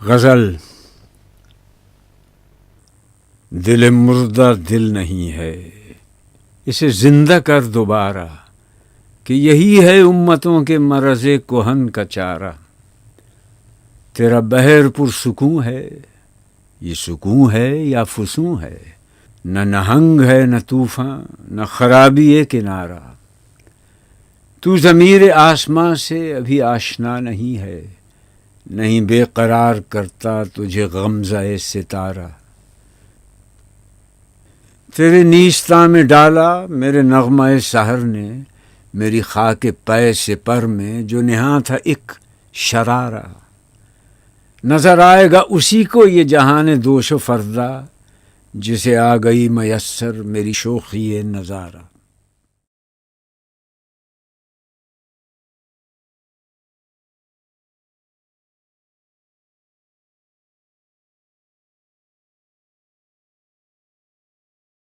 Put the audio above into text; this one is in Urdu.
غزل دل مردہ دل نہیں ہے، اسے زندہ کر دوبارہ، کہ یہی ہے امتوں کے مرض کہن کا چارہ۔ تیرا بحر پرسکون ہے، یہ سکون ہے یا فسون ہے، نہ نہنگ ہے نہ طوفان، نہ خرابی کنارہ۔ تو ضمیر آسماں سے ابھی آشنا نہیں ہے، نہیں بے قرار کرتا تجھے غمزہ ستارہ۔ تیرے نیستاں میں ڈالا میرے نغمہ سحر نے، میری خاک پے سپر میں جو نہاں تھا ایک شرارہ۔ نظر آئے گا اسی کو یہ جہان دوش و فردا، جسے آ گئی میسر میری شوخی نظارہ۔